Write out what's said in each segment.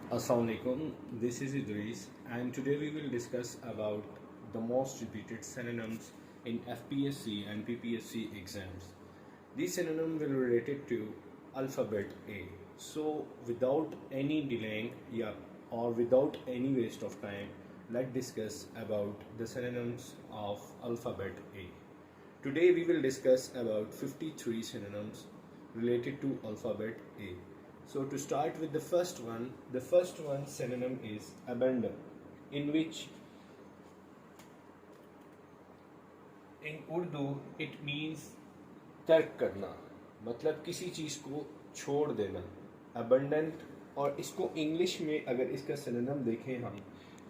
Assalamualaikum. This is Idris, and today we will discuss about the most repeated synonyms in FPSC and PPSC exams. These synonyms will related to alphabet A. So, without any delaying, or without any waste of time, let's discuss about the synonyms of alphabet A. Today we will discuss about 53 synonyms related to alphabet A. So to start with the first one synonym is abandon, in which in Urdu it means तर्क करना, मतलब किसी चीज़ को छोड़ देना, abandoned। और इसको English में अगर इसका सिनोनिम देखें हम,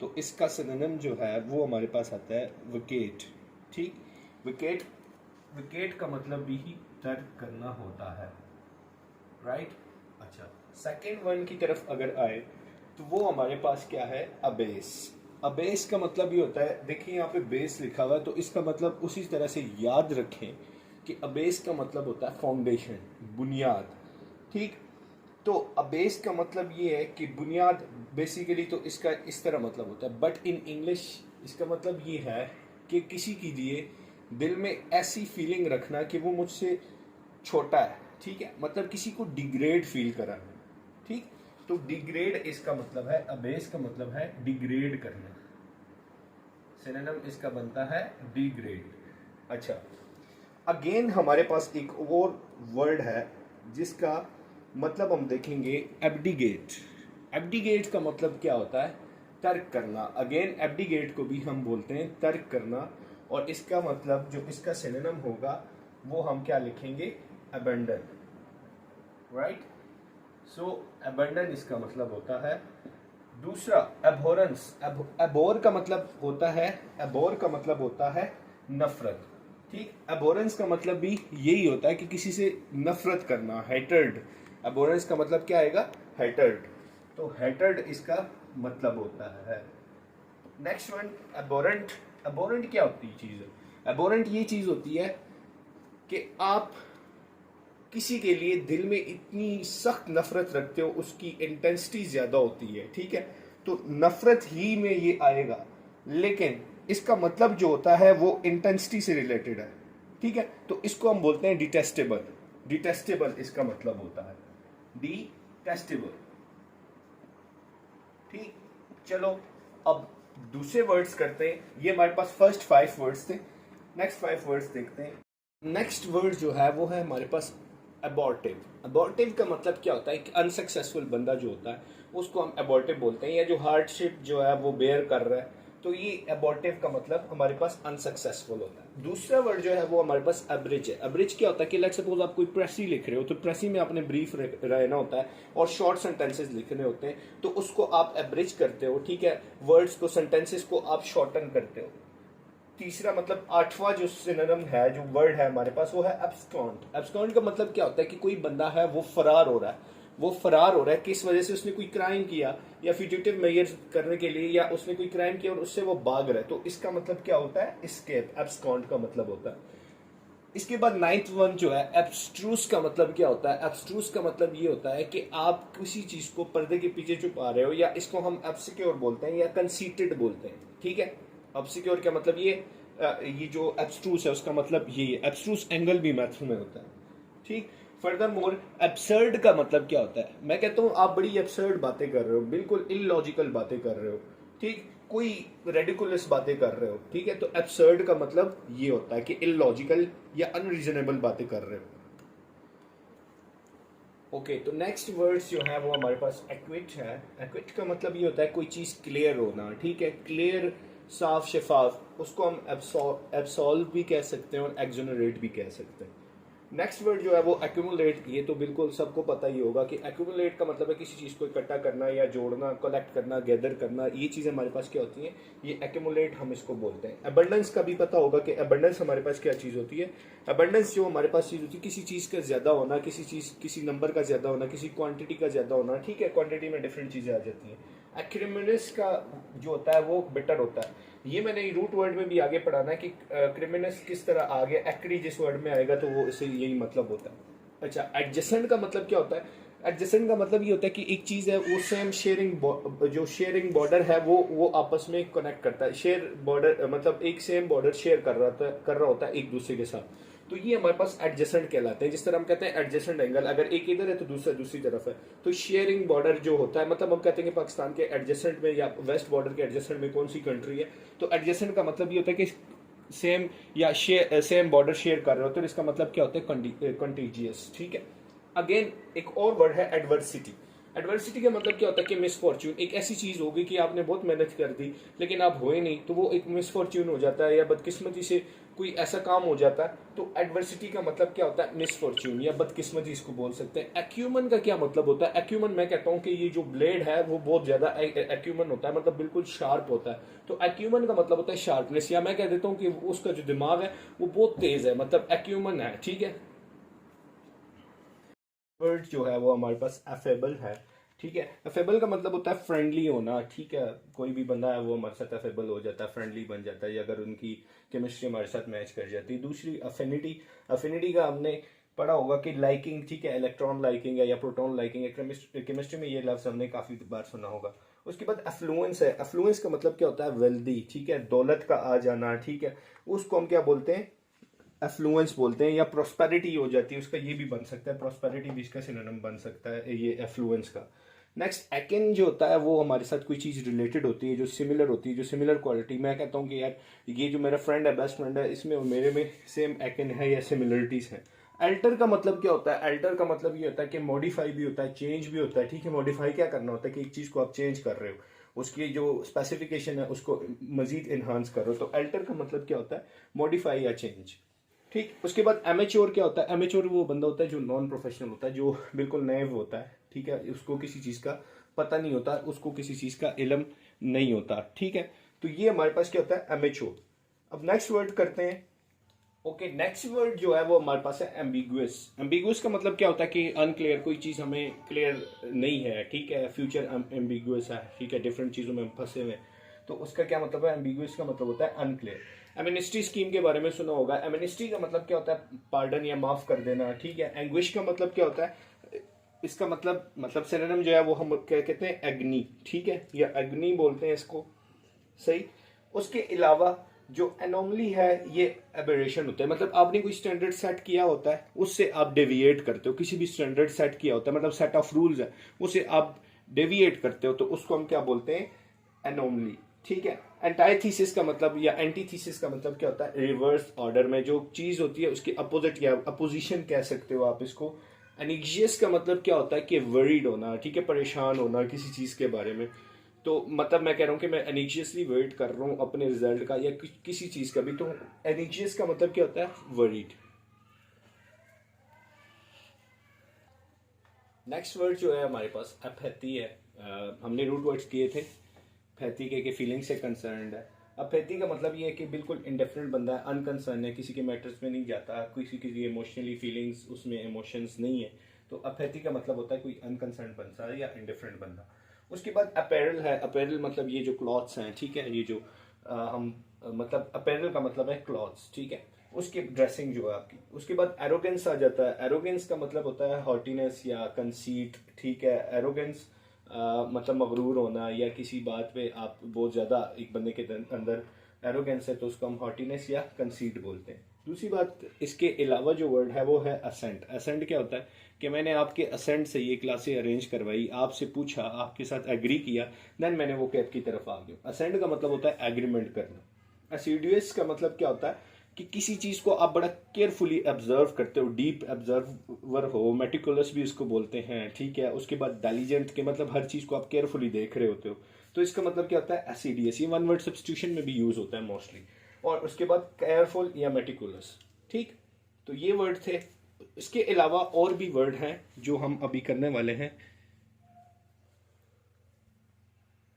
तो इसका सिनोनिम जो है वो हमारे पास आता है विकेट। ठीक, विकेट विकेट का मतलब भी ही तर्क करना होता है, राइट। अच्छा, सेकेंड वन की तरफ अगर आए तो वो हमारे पास क्या है, अबेस। अबेस का मतलब ये होता है, देखिए यहाँ पे बेस लिखा हुआ है, तो इसका मतलब उसी तरह से याद रखें कि अबेस का मतलब होता है फाउंडेशन, बुनियाद। ठीक, तो अबेस का मतलब ये है कि बुनियाद, बेसिकली तो इसका इस तरह मतलब होता है, बट इन इंग्लिश इसका मतलब ये है कि किसी के लिए दिल में ऐसी फीलिंग रखना कि वो मुझसे छोटा है। ठीक है, मतलब किसी को डिग्रेड फील कराना। ठीक, तो डिग्रेड इसका मतलब है, अबेस का मतलब है डिग्रेड करना। सिनोनिम इसका बनता है डिग्रेड। अच्छा, अगेन हमारे पास एक और वर्ड है जिसका मतलब हम देखेंगे एब्डिगेट। एब्डिगेट का मतलब क्या होता है, तर्क करना। अगेन एब्डिगेट को भी हम बोलते हैं तर्क करना, और इसका मतलब जो इसका सिनोनिम होगा वो हम क्या लिखेंगे, अबंडन, राइट। सो अबंडन इसका मतलब होता है। दूसरा एबोरेंस, एबोर का मतलब होता है, एबोर का मतलब होता है नफरत। ठीक, एबोरेंस का मतलब भी यही होता है कि किसी से नफरत करना, हेटर्ड। एबोरेंस का मतलब क्या आएगा, हेटर्ड। तो हेटर्ड इसका मतलब होता है। Next one aberrant. एबोरेंट क्या होती है चीज़, एबोरेंट ये चीज़ होती है कि आप किसी के लिए दिल में इतनी सख्त नफरत रखते हो, उसकी इंटेंसिटी ज़्यादा होती है। ठीक है, तो नफरत ही में ये आएगा, लेकिन इसका मतलब जो होता है वो इंटेंसिटी से रिलेटेड है। ठीक है, तो इसको हम बोलते हैं डिटेस्टेबल। डिटेस्टेबल इसका मतलब होता है, डिटेस्टेबल। ठीक, चलो अब दूसरे वर्ड्स करते हैं। ये हमारे पास फर्स्ट 5 वर्ड्स थे, नेक्स्ट 5 वर्ड्स देखते हैं। नेक्स्ट वर्ड जो है वो है हमारे पास अबॉर्टिव। अबॉर्टिव का मतलब क्या होता है कि अनसक्सेसफुल बंदा जो होता है उसको हम अबॉर्टिव बोलते हैं, या जो हार्डशिप जो है वो बेयर कर रहा है, तो ये अबॉर्टिव का मतलब हमारे पास अनसक्सेसफुल होता है। दूसरा वर्ड जो है वो हमारे पास अब्रिज है। अब्रिज क्या होता है कि लेट्स सपोज आप कोई प्रेसी लिख रहे हो, तो प्रेसी में आपने ब्रीफ रहना होता है और शॉर्ट सेंटेंसेस लिखने होते हैं, तो उसको आप अब्रिज करते हो। ठीक है, वर्ड्स को, सेंटेंसेस को आप शॉर्टन करते हो। तीसरा मतलब आठवां जो सिनोनिम है, जो वर्ड है हमारे पास, वो है एब्सकॉन्ड। एब्सकॉन्ड का मतलब क्या होता है कि कोई बंदा है वो फरार हो रहा है। वो फरार हो रहा है किस वजह से, उसने कोई क्राइम किया या फ्यूजिटिव मेजर्स करने के लिए, या उसने कोई क्राइम किया और उससे वो भाग रहा है, तो इसका मतलब क्या होता है, एस्केप। एब्सकॉन्ड का मतलब होता है। इसके बाद नाइन्थ वन जो है एब्स्ट्रूस का मतलब क्या होता है। एब्स्ट्रूस का मतलब ये होता है कि आप किसी चीज को पर्दे के पीछे छुपा रहे हो, या इसको हम एब्सिक्योर बोलते हैं या कंसीटेड बोलते हैं। ठीक है, एब्सिक्योर का मतलब ये जो एब्स्ट्रूस है उसका मतलब ये एब्स्ट्रूस एंगल भी मैथ्स में होता है। ठीक, फर्दर मोर एब्सर्ड का मतलब क्या होता है, मैं कहता हूँ आप बड़ी एब्सर्ड बातें कर रहे हो, बिल्कुल इलॉजिकल बातें कर रहे हो। ठीक, कोई रेडिकुलस बातें कर रहे हो। ठीक है, तो एब्सर्ड का मतलब ये होता है कि इलॉजिकल या अनरीजनेबल बातें कर रहे हो। ओके, तो नेक्स्ट वर्ड्स जो है वो हमारे पास एक्विट है। एक्विट का मतलब ये होता है कोई चीज़ क्लियर होना। ठीक है, क्लियर, साफ शफाफ, उसको हम एब्सॉल्व भी कह सकते हैं और एक्सोनरेट भी कह सकते हैं। नेक्स्ट वर्ड जो है वो एक्यूमुलेट। ये तो बिल्कुल सबको पता ही होगा कि एक्यूमुलेट का मतलब है किसी चीज़ को इकट्ठा करना या जोड़ना, कलेक्ट करना, गैदर करना। ये चीज़ें हमारे पास क्या होती हैं, ये एक्यूमुलेट हम इसको बोलते हैं। अबंडेंस का भी पता होगा कि अबंडेंस हमारे पास क्या चीज़ होती है। अबंडेंस जो हमारे पास चीज़ होती है, किसी चीज़ का ज़्यादा होना, किसी नंबर का ज़्यादा होना, किसी क्वांटिटी का ज़्यादा होना। ठीक है, क्वांटिटी में डिफरेंट चीज़ें आ जाती हैं। एक्रिमिनस का जो होता है वो बेटर होता है। ये मैंने रूट वर्ड में भी आगे पढ़ाना है कि क्रिमिनस किस तरह आगे एक्री जिस वर्ड में आएगा तो वो इससे यही मतलब होता है। अच्छा, एडजेसेंट का मतलब क्या होता है, एडजेसेंट का मतलब ये होता है कि एक चीज है वो सेम जो शेयरिंग बॉर्डर है वो आपस में कनेक्ट करता है। शेयर बॉर्डर मतलब एक सेम बॉर्डर शेयर कर रहा होता है एक दूसरे के साथ, तो ये हमारे पास एडजेसेंट कहलाते हैं। जिस तरह हम कहते हैं एडजेसेंट एंगल, अगर एक इधर है तो दूसरा दूसरी तरफ है, तो शेयरिंग बॉर्डर जो होता है, मतलब हम कहते हैं कि पाकिस्तान के एडजेसेंट में या वेस्ट बॉर्डर के एडजेसेंट में कौन सी कंट्री है, तो एडजेसेंट का मतलब ये होता है कि सेम या सेम बॉर्डर शेयर कर रहे हो, तो इसका मतलब क्या होता है कंटीजियस। ठीक है। अगेन एक और वर्ड है एडवर्सिटी। एडवर्सिटी का मतलब क्या होता है कि मिसफॉर्च्यून, एक ऐसी चीज होगी कि आपने बहुत मेहनत कर दी लेकिन आप हुए नहीं, तो वो एक मिसफॉर्च्यून हो जाता है या बदकिस्मती से कोई ऐसा काम हो जाता है, तो एडवर्सिटी का मतलब क्या होता है मिसफॉर्च्यून या बदकिस्मती इसको बोल सकते हैं। एक्यूमन का क्या मतलब होता है? एक्यूमन मैं कहता हूँ कि ये जो ब्लेड है वो बहुत ज्यादा एक्यूमन होता है, मतलब बिल्कुल शार्प होता है, तो एक्यूमन का मतलब होता है शार्पनेस, या मैं कह देता हूँ कि उसका जो दिमाग है वो बहुत तेज है, मतलब एक्यूमन है। ठीक है। वर्ड जो है वो हमारे पास अफेबल है। ठीक है। अफेबल का मतलब होता है फ्रेंडली होना। ठीक है। कोई भी बंदा है वो हमारे साथ अफेबल हो जाता है, फ्रेंडली बन जाता है, या अगर उनकी केमिस्ट्री हमारे साथ मैच कर जाती है। दूसरी अफिनिटी। अफिनिटी का हमने पढ़ा होगा कि लाइकिंग, ठीक है, इलेक्ट्रॉन लाइकिंग है या प्रोटॉन लाइकिंग है, केमिस्ट्री में ये लफ्ज हमने काफी बार सुना होगा। उसके बाद अफ्लुएंस है। अफ्लुएंस का मतलब क्या होता है? वेल्दी। ठीक है, दौलत का आ जाना। ठीक है, उसको हम क्या बोलते हैं? एफ्लुएंस बोलते हैं, या प्रोस्पेरिटी हो जाती है उसका, ये भी बन सकता है, प्रोस्पेरिटी भी इसका सिनोनिम बन सकता है ये एफ्लुएंस का। नेक्स्ट एकिन जो होता है वो हमारे साथ कोई चीज रिलेटेड होती है, जो सिमिलर होती है, जो सिमिलर क्वालिटी। मैं कहता हूँ कि यार ये जो मेरा फ्रेंड है, बेस्ट फ्रेंड है, इसमें और मेरे में सेम एकिन है या सिमिलरिटीज हैं। अल्टर का मतलब क्या होता है? अल्टर का मतलब ये होता है कि मॉडिफाई भी होता है, चेंज भी होता है। ठीक है, मॉडिफाई क्या करना होता है कि एक चीज को आप चेंज कर रहे हो, उसकी जो स्पेसिफिकेशन है उसको मजीद इन्हांस कर रहे हो, तो अल्टर का मतलब क्या होता है? मॉडिफाई या चेंज। ठीक। उसके बाद एमेच्योर क्या होता है? एमेच्योर वो बंदा होता है जो नॉन प्रोफेशनल होता है, जो बिल्कुल नैव होता है। ठीक है, उसको किसी चीज का पता नहीं होता, उसको किसी चीज का इल्म नहीं होता। ठीक है, तो ये हमारे पास क्या होता है? एमेच्योर। अब नेक्स्ट वर्ड करते हैं। ओके, नेक्स्ट वर्ड जो है वो हमारे पास है एम्बिगुअस। एम्बिगुअस का मतलब क्या होता है कि अनक्लियर, कोई चीज हमें क्लियर नहीं है। ठीक है, फ्यूचर एम्बिगुअस है। ठीक है, डिफरेंट चीजों में हम फंसे हुए हैं, तो उसका क्या मतलब है? एम्बिगुअस का मतलब होता है अनक्लियर। एमनेस्टी स्कीम के बारे में सुना होगा। एमनेस्टी का मतलब क्या होता है? पार्डन या माफ कर देना। ठीक है। एंग्विश का मतलब क्या होता है? इसका मतलब सिनोनिम जो है वो हम क्या कहते हैं? अग्नि। ठीक है, या अग्नि बोलते हैं इसको। सही। उसके अलावा जो एनोमली है ये एबरेशन होता है, मतलब आपने कोई स्टैंडर्ड सेट किया होता है, उससे आप डेविएट करते हो। किसी भी स्टैंडर्ड सेट किया होता है, मतलब सेट ऑफ रूल्स है, उससे आप डेविएट करते हो, तो उसको हम क्या बोलते हैं? एनोमली। ठीक है। एंटाइथीसिस का मतलब या एंटीथीसिस का मतलब क्या होता है? रिवर्स ऑर्डर में जो चीज होती है उसकी अपोजिट या अपोजिशन कह सकते हो आप इसको। एनिग्जियस का मतलब क्या होता है? कि वरीड होना। ठीक है, परेशान होना किसी चीज के बारे में। तो मतलब मैं कह रहा हूँ कि मैं एनिशियसली वेट कर रहा हूँ अपने रिजल्ट का या किसी चीज का भी, तो एनिशियस का मतलब क्या होता है? वरीड। नेक्स्ट वर्ड जो है हमारे पास अपैथी है। हमने रूट वर्ड्स किए थे। पैथी के फीलिंग से कंसर्न्ड है। अपैथी का मतलब ये है कि बिल्कुल इंडिफरेंट बंदा है, अनकंसर्न है, किसी के मैटर्स में नहीं जाता, किसी की इमोशनली फीलिंग्स उसमें इमोशंस नहीं है, तो अपैथी का मतलब होता है कोई अनकंसर्न बंदा या इंडिफरेंट बंदा। उसके बाद अपैरल है। अपैरल मतलब ये जो क्लॉथ्स हैं। ठीक है, ये जो मतलब अपैरल का मतलब है क्लॉथ्स। ठीक है, उसकी ड्रेसिंग जो है आपकी। उसके बाद एरोगेंस आ जाता है। एरोगेंस का मतलब होता है हॉटीनेस या कंसीट। ठीक है, एरोगेंस मतलब मगरूर होना, या किसी बात पे आप बहुत ज़्यादा, एक बंदे के अंदर एरोगेंस है तो उसको हम हॉटीनेस या कंसीट बोलते हैं। दूसरी बात, इसके अलावा जो वर्ड है वो है असेंट। असेंट क्या होता है? कि मैंने आपके असेंट से ये क्लासें अरेंज करवाई, आपसे पूछा, आपके साथ एग्री किया, देन मैंने वो कैब की तरफ आ गया। असेंट का मतलब होता है एग्रीमेंट करना। असीडुअस का मतलब क्या होता है? कि किसी चीज को आप बड़ा केयरफुली ऑब्जर्व करते हो, डीप ऑब्जर्वर हो, मेटिकुलस भी इसको बोलते हैं। ठीक है, उसके बाद डाइलिजेंट के मतलब हर चीज को आप केयरफुली देख रहे होते हो, तो इसका मतलब क्या होता है? एसिडियस। ये वन वर्ड सब्स्टिट्यूशन में भी यूज होता है मोस्टली। और उसके बाद केयरफुल या मेटिकुलस। ठीक, तो ये वर्ड थे। इसके अलावा और भी वर्ड हैं जो हम अभी करने वाले हैं।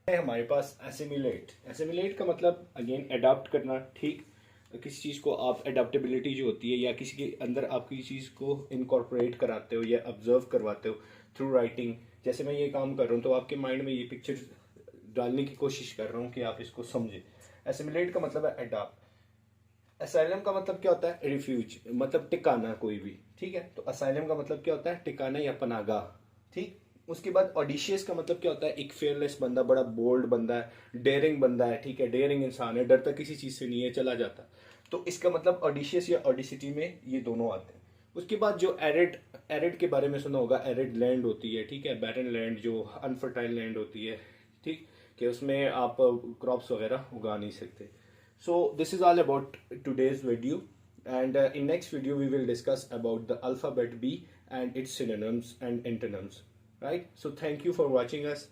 है हमारे पास एसिमिलेट। एसिमिलेट का मतलब अगेन अडॉप्ट करना। ठीक, किसी चीज़ को आप अडेप्टेबिलिटी जो होती है, या किसी के अंदर आप किसी चीज़ को इनकॉर्पोरेट कराते हो या ऑब्जर्व करवाते हो थ्रू राइटिंग। जैसे मैं ये काम कर रहा हूँ तो आपके माइंड में ये पिक्चर डालने की कोशिश कर रहा हूँ कि आप इसको समझें। एसिमिलेट का मतलब है अडॉप्ट। असाइलम का मतलब क्या होता है? रिफ्यूज, मतलब टिकाना कोई भी। ठीक है, तो असाइलम का मतलब क्या होता है? टिकाना या पनागाह। ठीक। उसके बाद ऑडिशियस का मतलब क्या होता है, एक फेयरलेस बंदा, बड़ा बोल्ड बंदा है, डेयरिंग बंदा है, ठीक है, डेयरिंग इंसान है, डरता किसी चीज से नहीं है, चला जाता। तो इसका मतलब ऑडिशियस या ऑडिसिटी में ये दोनों आते हैं। उसके बाद जो एरिड, एरिड के बारे में सुना होगा, एरिड लैंड होती है, ठीक है, बैरन लैंड जो अनफर्टाइल लैंड होती है, ठीक, कि उसमें आप क्रॉप्स वगैरह उगा नहीं सकते। So this is all about today's video, and in next video we will discuss about the alphabet B and its synonyms and antonyms, right? So thank you for watching us.